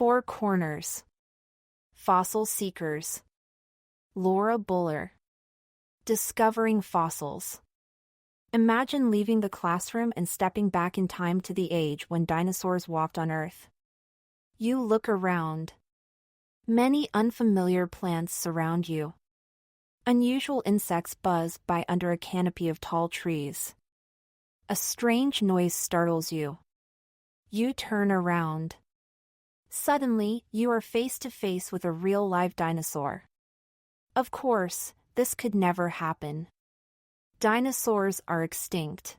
Four Corners. Fossil Seekers. Laura Buller. Discovering Fossils. Imagine leaving the classroom and stepping back in time to the age when dinosaurs walked on Earth. You look around. Many unfamiliar plants surround you. Unusual insects buzz by under a canopy of tall trees. A strange noise startles you. You turn around. Suddenly, you are face to face with a real live dinosaur. Of course, this could never happen. Dinosaurs are extinct.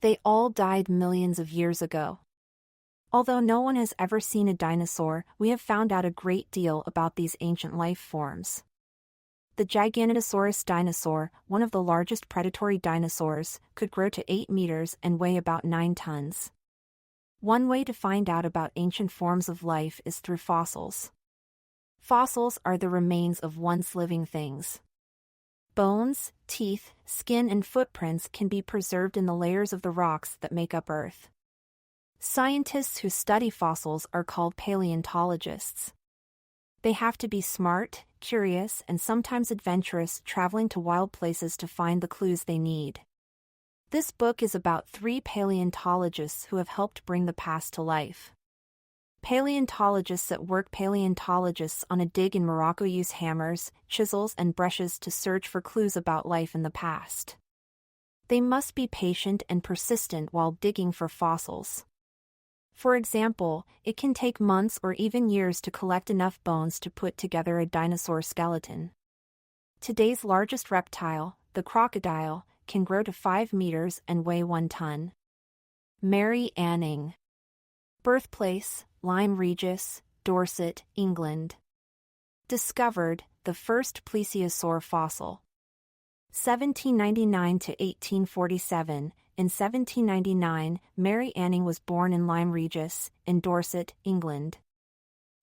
They all died millions of years ago. Although no one has ever seen a dinosaur, we have found out a great deal about these ancient life forms. The Giganotosaurus dinosaur, one of the largest predatory dinosaurs, could grow to 8 meters and weigh about 9 tons. One way to find out about ancient forms of life is through fossils. Fossils are the remains of once living things. Bones, teeth, skin and footprints can be preserved in the layers of the rocks that make up Earth. Scientists who study fossils are called paleontologists. They have to be smart, curious, and sometimes adventurous, traveling to wild places to find the clues they need. This book is about 3 paleontologists who have helped bring the past to life. Paleontologists at work. Paleontologists on a dig in Morocco use hammers, chisels, and brushes to search for clues about life in the past. They must be patient and persistent while digging for fossils. For example, it can take months or even years to collect enough bones to put together a dinosaur skeleton. Today's largest reptile, the crocodile, can grow to 5 meters and weigh 1 ton. Mary Anning. Birthplace, Lyme Regis, Dorset, England. Discovered, the first plesiosaur fossil. 1799 to 1847. In 1799, Mary Anning was born in Lyme Regis, in Dorset, England.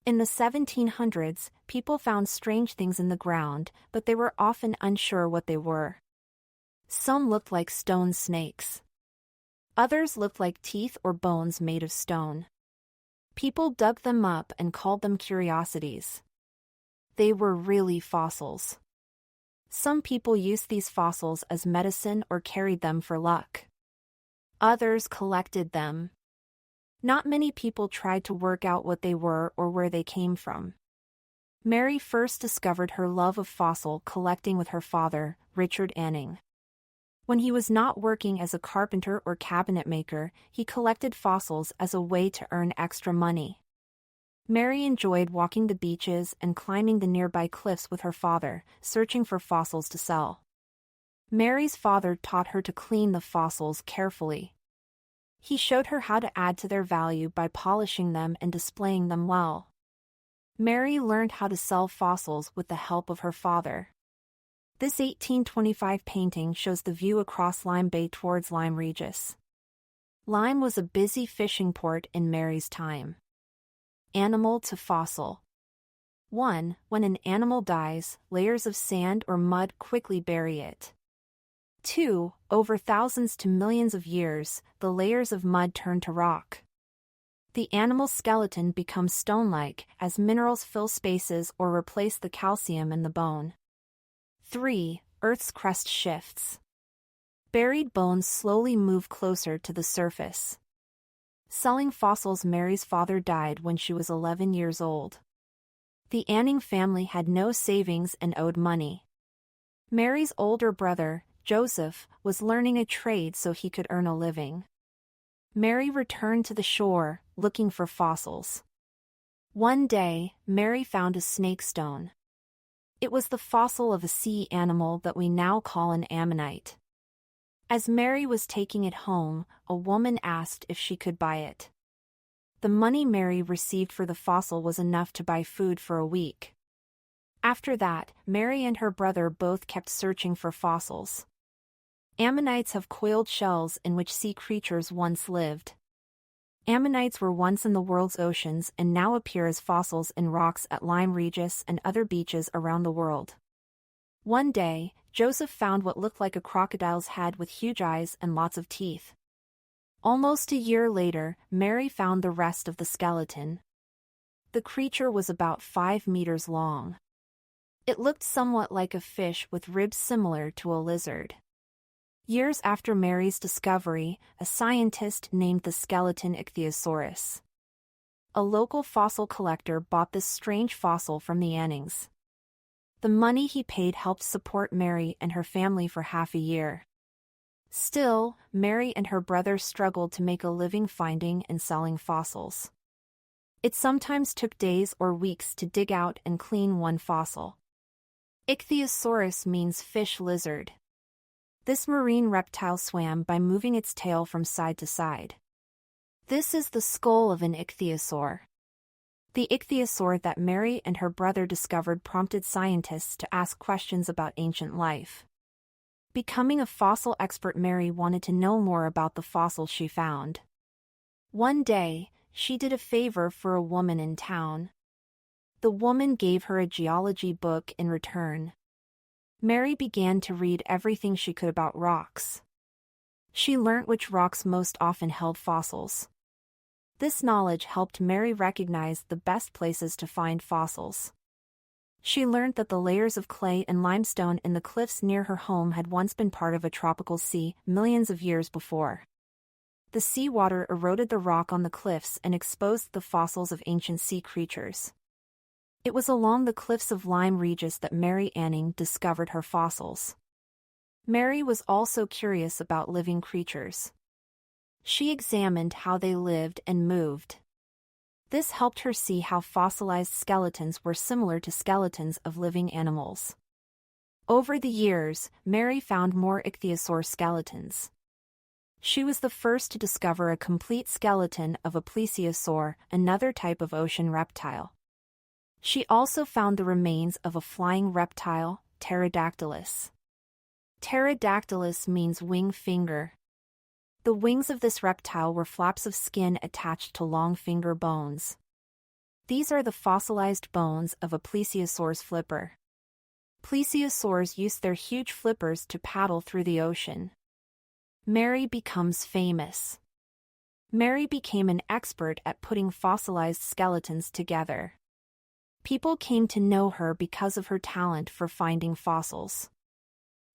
In the 1700s, people found strange things in the ground, but they were often unsure what they were. Some looked like stone snakes. Others looked like teeth or bones made of stone. People dug them up and called them curiosities. They were really fossils. Some people used these fossils as medicine or carried them for luck. Others collected them. Not many people tried to work out what they were or where they came from. Mary first discovered her love of fossil collecting with her father, Richard Anning. When he was not working as a carpenter or cabinet maker, he collected fossils as a way to earn extra money. Mary enjoyed walking the beaches and climbing the nearby cliffs with her father, searching for fossils to sell. Mary's father taught her to clean the fossils carefully. He showed her how to add to their value by polishing them and displaying them well. Mary learned how to sell fossils with the help of her father. This 1825 painting shows the view across Lyme Bay towards Lyme Regis. Lyme was a busy fishing port in Mary's time. Animal to fossil. 1. When an animal dies, layers of sand or mud quickly bury it. 2. Over thousands to millions of years, the layers of mud turn to rock. The animal's skeleton becomes stone-like as minerals fill spaces or replace the calcium in the bone. 3. Earth's crust shifts. Buried bones slowly move closer to the surface. Selling fossils. Mary's father died when she was 11 years old. The Anning family had no savings and owed money. Mary's older brother, Joseph, was learning a trade so he could earn a living. Mary returned to the shore, looking for fossils. One day, Mary found a snake stone. It was the fossil of a sea animal that we now call an ammonite. As Mary was taking it home, a woman asked if she could buy it. The money Mary received for the fossil was enough to buy food for a week. After that, Mary and her brother both kept searching for fossils. Ammonites have coiled shells in which sea creatures once lived. Ammonites were once in the world's oceans and now appear as fossils in rocks at Lyme Regis and other beaches around the world. One day, Joseph found what looked like a crocodile's head with huge eyes and lots of teeth. Almost a year later, Mary found the rest of the skeleton. The creature was about 5 meters long. It looked somewhat like a fish with ribs similar to a lizard. Years after Mary's discovery, a scientist named the skeleton ichthyosaurus. A local fossil collector bought this strange fossil from the Annings. The money he paid helped support Mary and her family for half a year. Still, Mary and her brother struggled to make a living finding and selling fossils. It sometimes took days or weeks to dig out and clean one fossil. Ichthyosaurus means fish lizard. This marine reptile swam by moving its tail from side to side. This is the skull of an ichthyosaur. The ichthyosaur that Mary and her brother discovered prompted scientists to ask questions about ancient life. Becoming a fossil expert, Mary wanted to know more about the fossils she found. One day, she did a favor for a woman in town. The woman gave her a geology book in return. Mary began to read everything she could about rocks. She learnt which rocks most often held fossils. This knowledge helped Mary recognize the best places to find fossils. She learned that the layers of clay and limestone in the cliffs near her home had once been part of a tropical sea millions of years before. The seawater eroded the rock on the cliffs and exposed the fossils of ancient sea creatures. It was along the cliffs of Lyme Regis that Mary Anning discovered her fossils. Mary was also curious about living creatures. She examined how they lived and moved. This helped her see how fossilized skeletons were similar to skeletons of living animals. Over the years, Mary found more ichthyosaur skeletons. She was the first to discover a complete skeleton of a plesiosaur, another type of ocean reptile. She also found the remains of a flying reptile, Pterodactylus. Pterodactylus means wing finger. The wings of this reptile were flaps of skin attached to long finger bones. These are the fossilized bones of a plesiosaur's flipper. Plesiosaurs used their huge flippers to paddle through the ocean. Mary becomes famous. Mary became an expert at putting fossilized skeletons together. People came to know her because of her talent for finding fossils.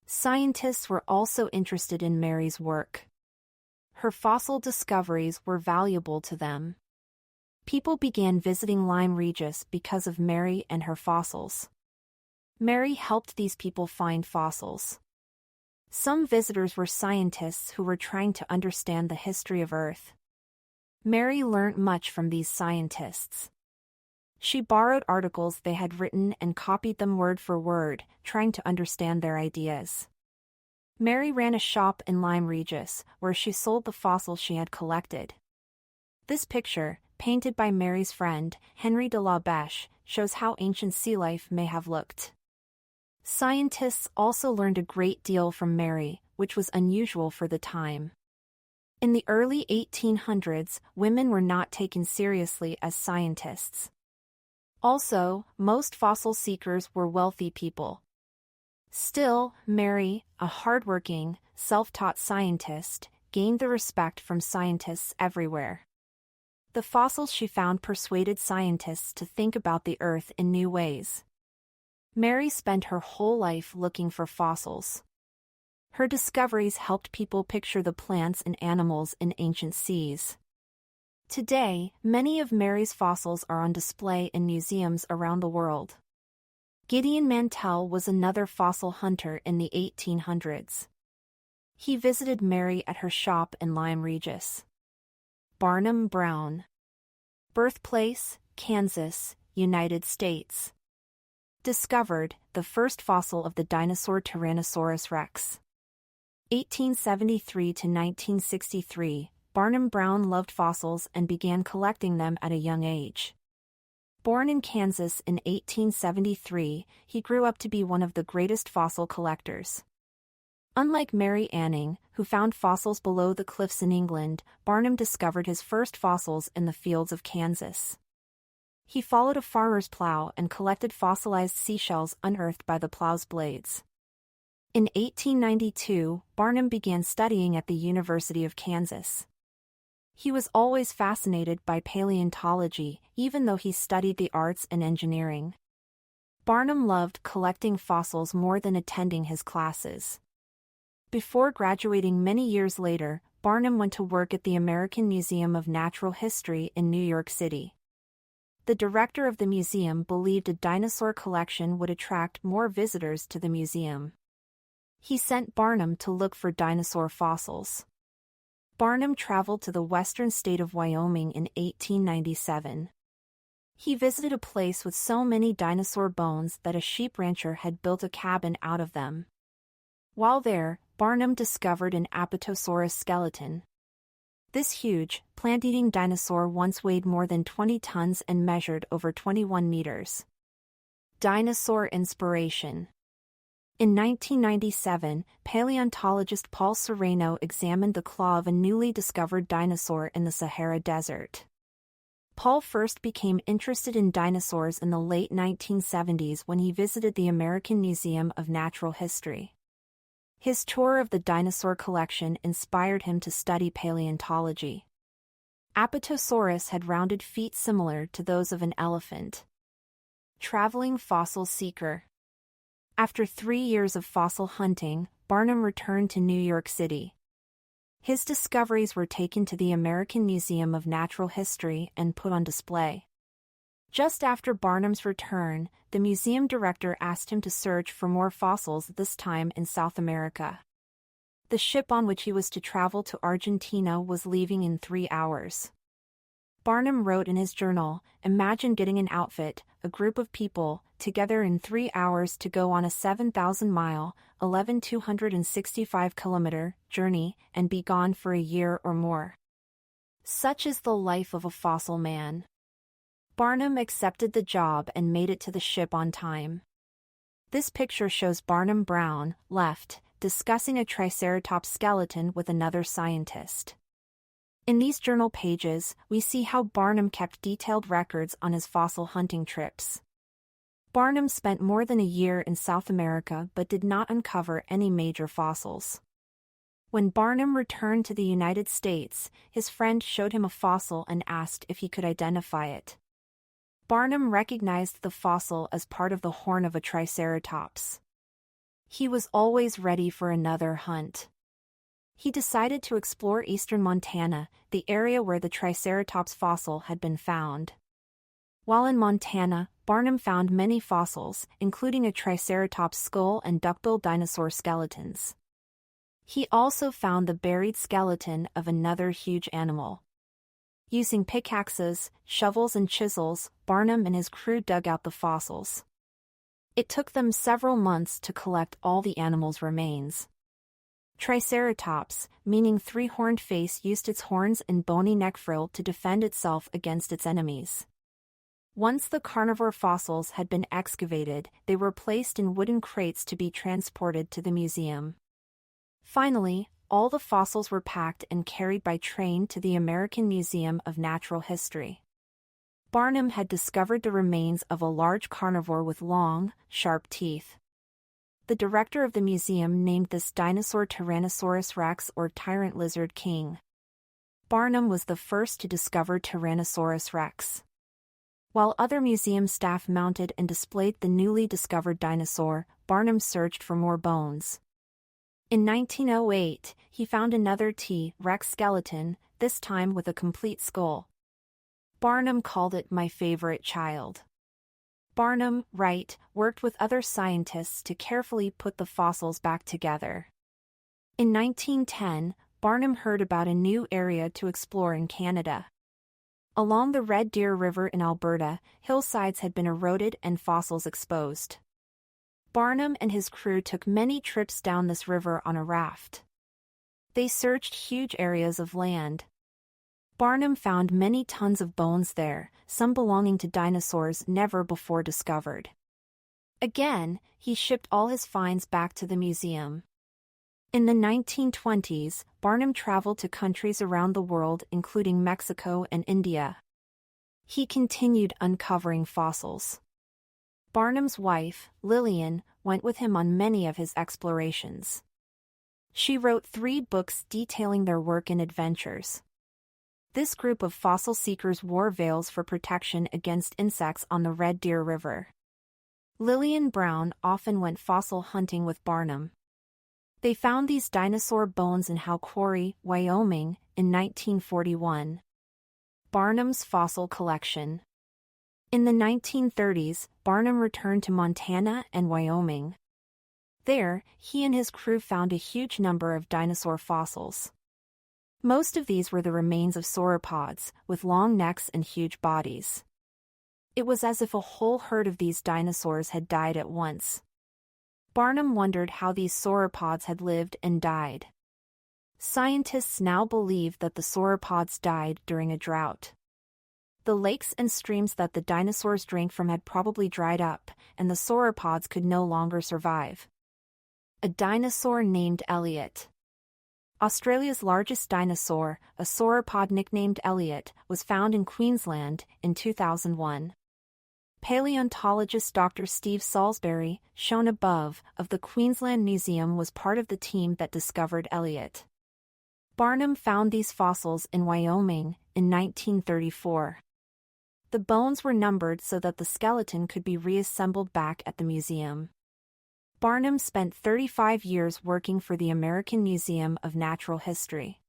Scientists were also interested in Mary's work. Her fossil discoveries were valuable to them. People began visiting Lyme Regis because of Mary and her fossils. Mary helped these people find fossils. Some visitors were scientists who were trying to understand the history of Earth. Mary learned much from these scientists. She borrowed articles they had written and copied them word for word, trying to understand their ideas. Mary ran a shop in Lyme Regis, where she sold the fossils she had collected. This picture, painted by Mary's friend, Henry de la Beche, shows how ancient sea life may have looked. Scientists also learned a great deal from Mary, which was unusual for the time. In the early 1800s, women were not taken seriously as scientists. Also, most fossil seekers were wealthy people. Still, Mary, a hardworking, self-taught scientist, gained the respect from scientists everywhere. The fossils she found persuaded scientists to think about the Earth in new ways. Mary spent her whole life looking for fossils. Her discoveries helped people picture the plants and animals in ancient seas. Today, many of Mary's fossils are on display in museums around the world. Gideon Mantell was another fossil hunter in the 1800s. He visited Mary at her shop in Lyme Regis. Barnum Brown. Birthplace, Kansas, United States. Discovered, the first fossil of the dinosaur Tyrannosaurus rex. 1873 to 1963, Barnum Brown loved fossils and began collecting them at a young age. Born in Kansas in 1873, he grew up to be one of the greatest fossil collectors. Unlike Mary Anning, who found fossils below the cliffs in England, Barnum discovered his first fossils in the fields of Kansas. He followed a farmer's plow and collected fossilized seashells unearthed by the plow's blades. In 1892, Barnum began studying at the University of Kansas. He was always fascinated by paleontology, even though he studied the arts and engineering. Barnum loved collecting fossils more than attending his classes. Before graduating many years later, Barnum went to work at the American Museum of Natural History in New York City. The director of the museum believed a dinosaur collection would attract more visitors to the museum. He sent Barnum to look for dinosaur fossils. Barnum traveled to the western state of Wyoming in 1897. He visited a place with so many dinosaur bones that a sheep rancher had built a cabin out of them. While there, Barnum discovered an Apatosaurus skeleton. This huge, plant-eating dinosaur once weighed more than 20 tons and measured over 21 meters. Dinosaur inspiration. In 1997, paleontologist Paul Sereno examined the claw of a newly discovered dinosaur in the Sahara Desert. Paul first became interested in dinosaurs in the late 1970s when he visited the American Museum of Natural History. His tour of the dinosaur collection inspired him to study paleontology. Apatosaurus had rounded feet similar to those of an elephant. Traveling fossil seeker. After 3 years of fossil hunting, Barnum returned to New York City. His discoveries were taken to the American Museum of Natural History and put on display. Just after Barnum's return, the museum director asked him to search for more fossils, this time in South America. The ship on which he was to travel to Argentina was leaving in 3 hours. Barnum wrote in his journal, "Imagine getting an outfit, a group of people, together in 3 hours to go on a 7,000-mile, 11,265-kilometer journey and be gone for a year or more. Such is the life of a fossil man." Barnum accepted the job and made it to the ship on time. This picture shows Barnum Brown, left, discussing a Triceratops skeleton with another scientist. In these journal pages, we see how Barnum kept detailed records on his fossil hunting trips. Barnum spent more than a year in South America but did not uncover any major fossils. When Barnum returned to the United States, his friend showed him a fossil and asked if he could identify it. Barnum recognized the fossil as part of the horn of a Triceratops. He was always ready for another hunt. He decided to explore eastern Montana, the area where the Triceratops fossil had been found. While in Montana, Barnum found many fossils, including a Triceratops skull and duckbill dinosaur skeletons. He also found the buried skeleton of another huge animal. Using pickaxes, shovels and chisels, Barnum and his crew dug out the fossils. It took them several months to collect all the animal's remains. Triceratops, meaning three-horned face, used its horns and bony neck frill to defend itself against its enemies. Once the carnivore fossils had been excavated, they were placed in wooden crates to be transported to the museum. Finally, all the fossils were packed and carried by train to the American Museum of Natural History. Barnum had discovered the remains of a large carnivore with long, sharp teeth. The director of the museum named this dinosaur Tyrannosaurus rex, or tyrant lizard king. Barnum was the first to discover Tyrannosaurus rex. While other museum staff mounted and displayed the newly discovered dinosaur, Barnum searched for more bones. In 1908, he found another T. rex skeleton, this time with a complete skull. Barnum called it "my favorite child." Barnum, Wright, worked with other scientists to carefully put the fossils back together. In 1910, Barnum heard about a new area to explore in Canada. Along the Red Deer River in Alberta, hillsides had been eroded and fossils exposed. Barnum and his crew took many trips down this river on a raft. They searched huge areas of land. Barnum found many tons of bones there, some belonging to dinosaurs never before discovered. Again, he shipped all his finds back to the museum. In the 1920s, Barnum traveled to countries around the world, including Mexico and India. He continued uncovering fossils. Barnum's wife, Lillian, went with him on many of his explorations. She wrote 3 books detailing their work and adventures. This group of fossil seekers wore veils for protection against insects on the Red Deer River. Lillian Brown often went fossil hunting with Barnum. They found these dinosaur bones in Howe Quarry, Wyoming, in 1941. Barnum's fossil collection. In the 1930s, Barnum returned to Montana and Wyoming. There, he and his crew found a huge number of dinosaur fossils. Most of these were the remains of sauropods, with long necks and huge bodies. It was as if a whole herd of these dinosaurs had died at once. Barnum wondered how these sauropods had lived and died. Scientists now believe that the sauropods died during a drought. The lakes and streams that the dinosaurs drank from had probably dried up, and the sauropods could no longer survive. A dinosaur named Elliot. Australia's largest dinosaur, a sauropod nicknamed Elliot, was found in Queensland in 2001. Paleontologist Dr. Steve Salisbury, shown above, of the Queensland Museum was part of the team that discovered Elliot. Barnum found these fossils in Wyoming in 1934. The bones were numbered so that the skeleton could be reassembled back at the museum. Barnum spent 35 years working for the American Museum of Natural History.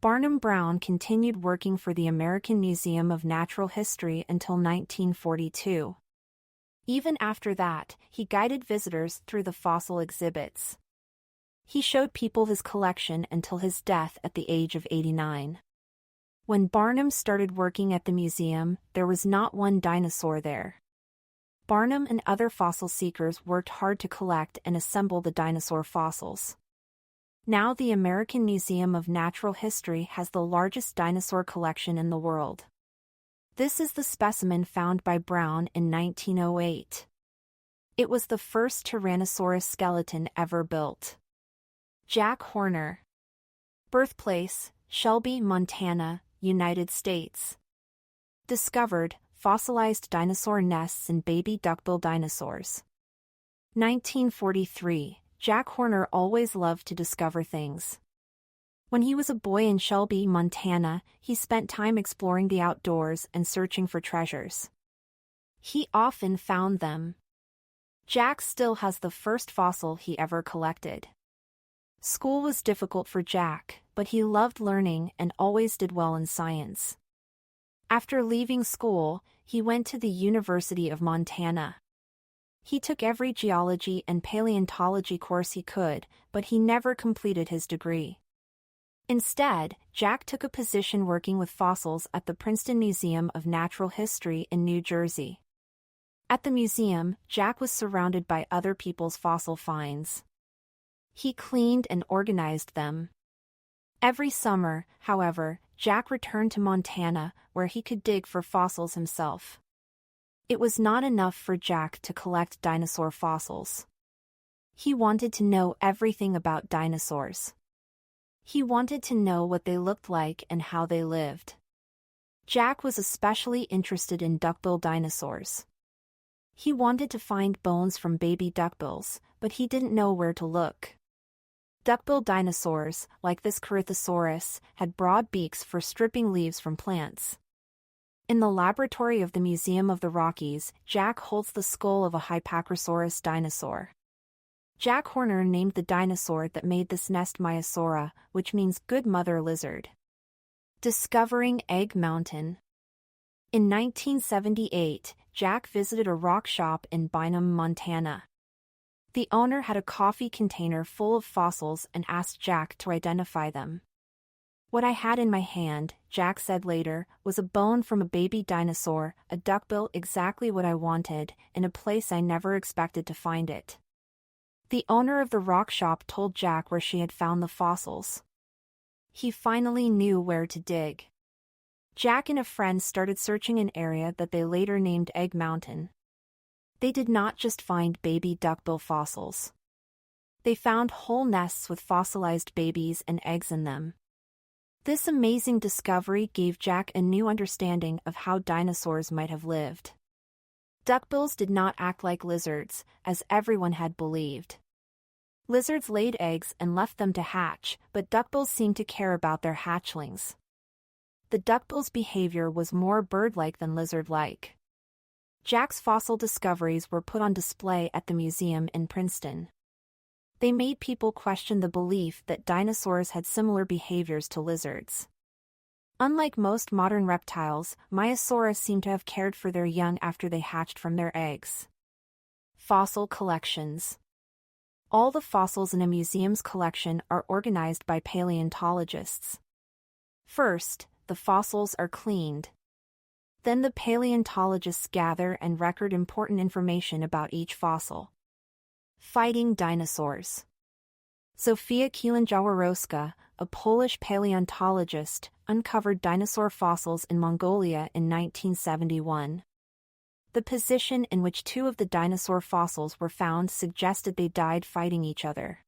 Barnum Brown continued working for the American Museum of Natural History until 1942. Even after that, he guided visitors through the fossil exhibits. He showed people his collection until his death at the age of 89. When Barnum started working at the museum, there was not one dinosaur there. Barnum and other fossil seekers worked hard to collect and assemble the dinosaur fossils. Now the American Museum of Natural History has the largest dinosaur collection in the world. This is the specimen found by Brown in 1908. It was the first Tyrannosaurus skeleton ever built. Jack Horner. Birthplace, Shelby, Montana, United States. Discovered, fossilized dinosaur nests in baby duckbill dinosaurs. 1943, Jack Horner always loved to discover things. When he was a boy in Shelby, Montana, he spent time exploring the outdoors and searching for treasures. He often found them. Jack still has the first fossil he ever collected. School was difficult for Jack, but he loved learning and always did well in science. After leaving school, he went to the University of Montana. He took every geology and paleontology course he could, but he never completed his degree. Instead, Jack took a position working with fossils at the Princeton Museum of Natural History in New Jersey. At the museum, Jack was surrounded by other people's fossil finds. He cleaned and organized them. Every summer, however, Jack returned to Montana, where he could dig for fossils himself. It was not enough for Jack to collect dinosaur fossils. He wanted to know everything about dinosaurs. He wanted to know what they looked like and how they lived. Jack was especially interested in duckbill dinosaurs. He wanted to find bones from baby duckbills, but he didn't know where to look. Duckbill dinosaurs, like this Corythosaurus, had broad beaks for stripping leaves from plants. In the laboratory of the Museum of the Rockies, Jack holds the skull of a Hypacrosaurus dinosaur. Jack Horner named the dinosaur that made this nest Maiasaura, which means good mother lizard. Discovering Egg Mountain. In 1978, Jack visited a rock shop in Bynum, Montana. The owner had a coffee container full of fossils and asked Jack to identify them. "What I had in my hand," Jack said later, "was a bone from a baby dinosaur, a duckbill, exactly what I wanted, in a place I never expected to find it." The owner of the rock shop told Jack where she had found the fossils. He finally knew where to dig. Jack and a friend started searching an area that they later named Egg Mountain. They did not just find baby duckbill fossils. They found whole nests with fossilized babies and eggs in them. This amazing discovery gave Jack a new understanding of how dinosaurs might have lived. Duckbills did not act like lizards, as everyone had believed. Lizards laid eggs and left them to hatch, but duckbills seemed to care about their hatchlings. the duckbill's behavior was more bird-like than lizard-like. Jack's fossil discoveries were put on display at the museum in Princeton. They made people question the belief that dinosaurs had similar behaviors to lizards. Unlike most modern reptiles, Maiasaurus seem to have cared for their young after they hatched from their eggs. Fossil collections. All the fossils in a museum's collection are organized by paleontologists. First, the fossils are cleaned. Then the paleontologists gather and record important information about each fossil. Fighting dinosaurs. Zofia Kielan-Jaworowska, a Polish paleontologist, uncovered dinosaur fossils in Mongolia in 1971. The position in which two of the dinosaur fossils were found suggested they died fighting each other.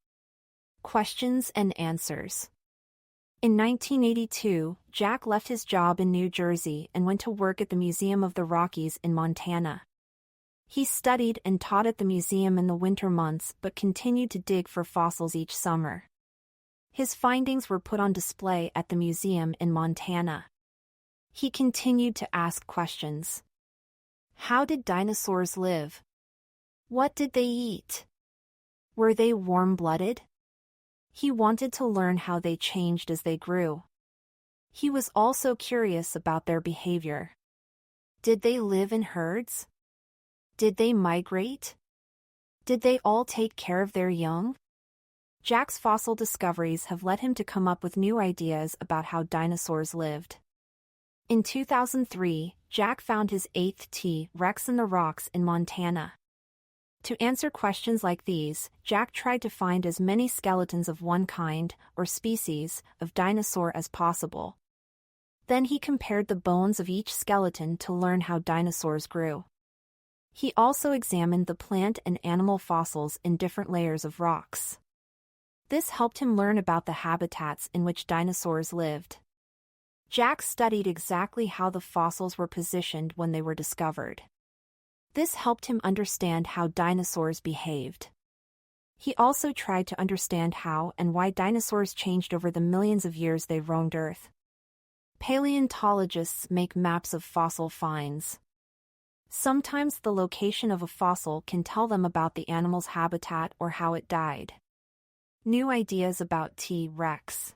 Questions and answers. In 1982, Jack left his job in New Jersey and went to work at the Museum of the Rockies in Montana. He studied and taught at the museum in the winter months but continued to dig for fossils each summer. His findings were put on display at the museum in Montana. He continued to ask questions. How did dinosaurs live? What did they eat? Were they warm-blooded? He wanted to learn how they changed as they grew. He was also curious about their behavior. Did they live in herds? Did they migrate? Did they all take care of their young? Jack's fossil discoveries have led him to come up with new ideas about how dinosaurs lived. In 2003, Jack found his eighth T-Rex in the rocks in Montana. To answer questions like these, Jack tried to find as many skeletons of one kind, or species, of dinosaur as possible. Then he compared the bones of each skeleton to learn how dinosaurs grew. He also examined the plant and animal fossils in different layers of rocks. This helped him learn about the habitats in which dinosaurs lived. Jack studied exactly how the fossils were positioned when they were discovered. This helped him understand how dinosaurs behaved. He also tried to understand how and why dinosaurs changed over the millions of years they roamed Earth. Paleontologists make maps of fossil finds. Sometimes the location of a fossil can tell them about the animal's habitat or how it died. New ideas about T-Rex.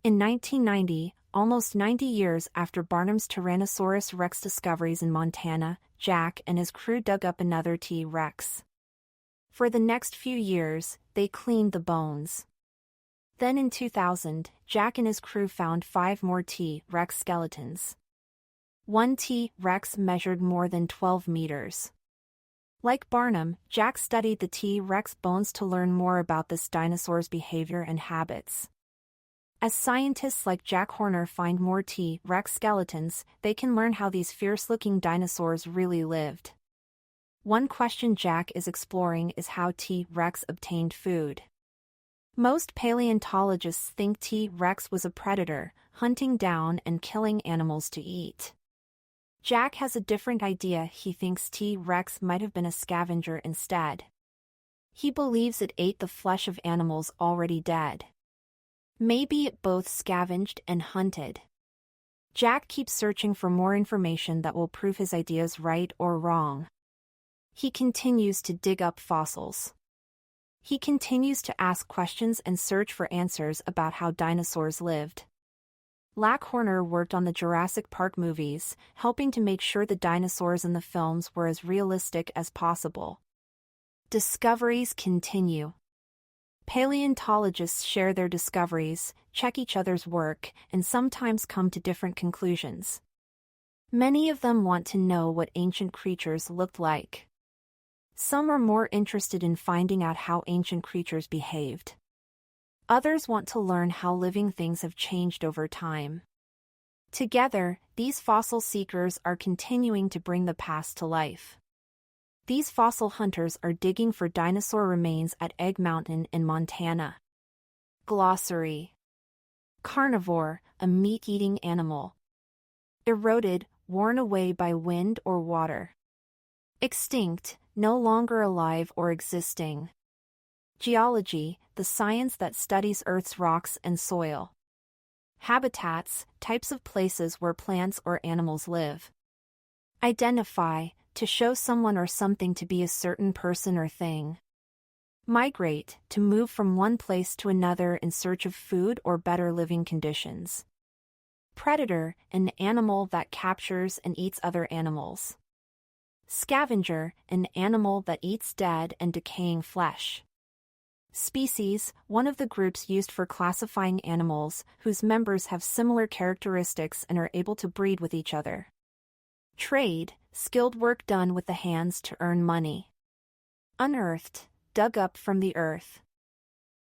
In 1990, almost 90 years after Barnum's Tyrannosaurus rex discoveries in Montana, Jack and his crew dug up another T-Rex. For the next few years, they cleaned the bones. Then in 2000, Jack and his crew found 5 more T-Rex skeletons. One T-Rex measured more than 12 meters. Like Barnum, Jack studied the T-Rex bones to learn more about this dinosaur's behavior and habits. As scientists like Jack Horner find more T-Rex skeletons, they can learn how these fierce-looking dinosaurs really lived. One question Jack is exploring is how T-Rex obtained food. Most paleontologists think T-Rex was a predator, hunting down and killing animals to eat. Jack has a different idea. He thinks T-Rex might have been a scavenger instead. He believes it ate the flesh of animals already dead. Maybe it both scavenged and hunted. Jack keeps searching for more information that will prove his ideas right or wrong. He continues to dig up fossils. He continues to ask questions and search for answers about how dinosaurs lived. Jack Horner worked on the Jurassic Park movies, helping to make sure the dinosaurs in the films were as realistic as possible. Discoveries continue. Paleontologists share their discoveries, check each other's work, and sometimes come to different conclusions. Many of them want to know what ancient creatures looked like. Some are more interested in finding out how ancient creatures behaved. Others want to learn how living things have changed over time. Together, these fossil seekers are continuing to bring the past to life. These fossil hunters are digging for dinosaur remains at Egg Mountain in Montana. Glossary. Carnivore, a meat-eating animal. Eroded, worn away by wind or water. Extinct, no longer alive or existing. Geology, the science that studies Earth's rocks and soil. Habitats, types of places where plants or animals live. Identify, to show someone or something to be a certain person or thing. Migrate, to move from one place to another in search of food or better living conditions. Predator, an animal that captures and eats other animals. Scavenger, an animal that eats dead and decaying flesh. Species, one of the groups used for classifying animals whose members have similar characteristics and are able to breed with each other. Trade, skilled work done with the hands to earn money. Unearthed, dug up from the earth.